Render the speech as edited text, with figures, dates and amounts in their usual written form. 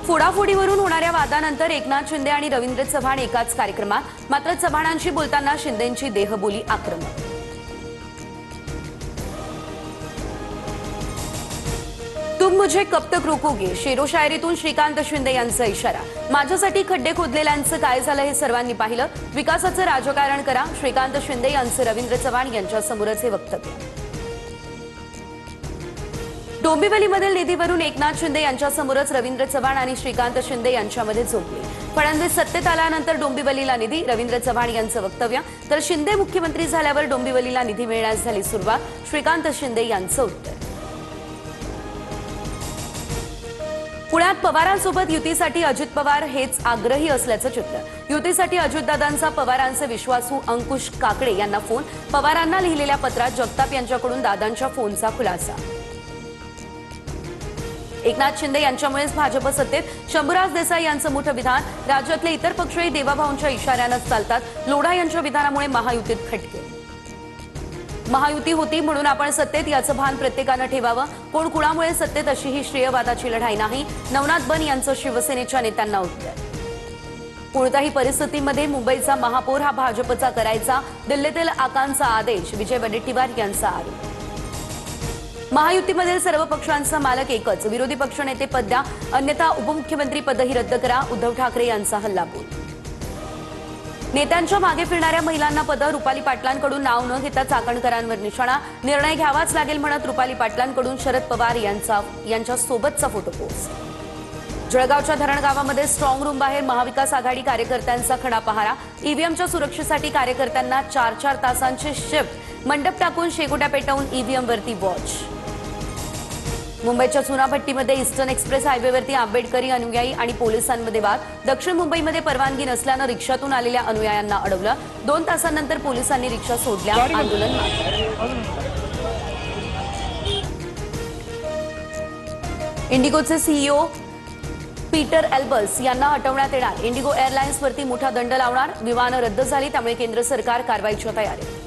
फोडाफोडीवरून होणाऱ्या वादानंतर एकनाथ शिंदे आणि रवींद्र चव्हाण एकाच कार्यक्रमात, मात्र चव्हाणांशी बोलताना शिंदेंची देहबोली आक्रमक। तुम मुझे कब तक रोकोगे, शेरो शायरीतून श्रीकांत शिंदे यांचा इशारा। माझ्यासाठी खड्डे खोदलेल्यांचं काय झालं हे सर्वांनी पाहिलं, विकासाचं राजकारण करा, श्रीकांत शिंदे यांचं रवींद्र चव्हाण यांच्यासमोरच हे वक्तव्य। डोंबिवलीमधील निधीवरून एकनाथ शिंदे यांच्यासमोरच रवींद्र चव्हाण आणि श्रीकांत शिंदे यांच्यामध्ये झोपली। फडणवीस सत्तेत आल्यानंतर डोंबिवलीला निधी, रवींद्र चव्हाण यांचं वक्तव्य, तर शिंदे मुख्यमंत्री झाल्यावर डोंबिवलीला निधी मिळण्यास झाली सुरुवात, श्रीकांत शिंदे यांचं उत्तर। पुण्यात पवारांसोबत युतीसाठी अजित पवार हेच आग्रही असल्याचं चित्र। युतीसाठी अजितदादांचा पवारांचे विश्वासू अंकुश काकडे यांना फोन, पवारांना लिहिलेल्या पत्रात जगताप यांच्याकडून दादांच्या फोनचा खुलासा। एकनाथ शिंदे यांच्यामुळेच भाजप सत्तेत, शंभूराज देसाई यांचं मोठं विधान, राज्यातले इतर पक्षही देवाभाऊंच्या इशाऱ्यानंच चालतात, लोढा यांच्या विधानामुळे महायुतीत खटके। महायुती होती म्हणून आपण सत्तेत याचं भान प्रत्येकानं ठेवावं, कोण कुणामुळे सत्तेत अशी ही श्रेयवादाची लढाई नाही, नवनाथ बन यांचं शिवसेनेच्या नेत्यांना उत्तर। कोणत्याही परिस्थितीमध्ये मुंबईचा महापौर हा भाजपचा करायचा, दिल्लीतील आकांचा आदेश, विजय वडेट्टीवार यांचा आरोप। महायुतीमधील सर्व पक्षांचा मालक एकच, विरोधी पक्षनेते पद द्या, अन्यथा उपमुख्यमंत्री पदही रद्द करा, उद्धव ठाकरे यांचा हल्लाबोल। नेत्यांच्या मागे फिरणाऱ्या महिलांना पदं, रुपाली पाटलांकडून नाव न घेता चाकणकरांवर निशाणा, निर्णय घ्यावाच लागेल म्हणत रुपाली पाटलांकडून शरद पवार यांच्या सोबतचा फोटो पोस्ट। जळगावच्या धरणगावामध्ये स्ट्रॉंग रूम बाहेर महाविकास आघाडी कार्यकर्त्यांचा खडा पहारा, ईव्हीएमच्या सुरक्षेसाठी कार्यकर्त्यांना 4-4 तासांची शिफ्ट, मंडप टाकून शेकोट्या पेटवून ईव्हीएमवरती वॉच। मुंबईच्या चुनाभट्टीमध्ये ईस्टर्न एक्सप्रेस हायवेवरती आंबेडकरी अनुयायी आणि पोलिसांमध्ये वाद, दक्षिण मुंबईमध्ये परवानगी नसल्यानं रिक्षातून आलेल्या अनुयायांना अडवलं, 2 तासांनंतर पोलिसांनी रिक्षा सोडल्या, आंदोलन मागे। इंडिगोचे सीईओ पीटर एल्बर्स यांना हटवण्यात येणार, इंडिगो एअरलाइन्सवरती मोठा दंड लावणार, विमानं रद्द झाली त्यामुळे केंद्र सरकार कारवाईच्या तयारीत।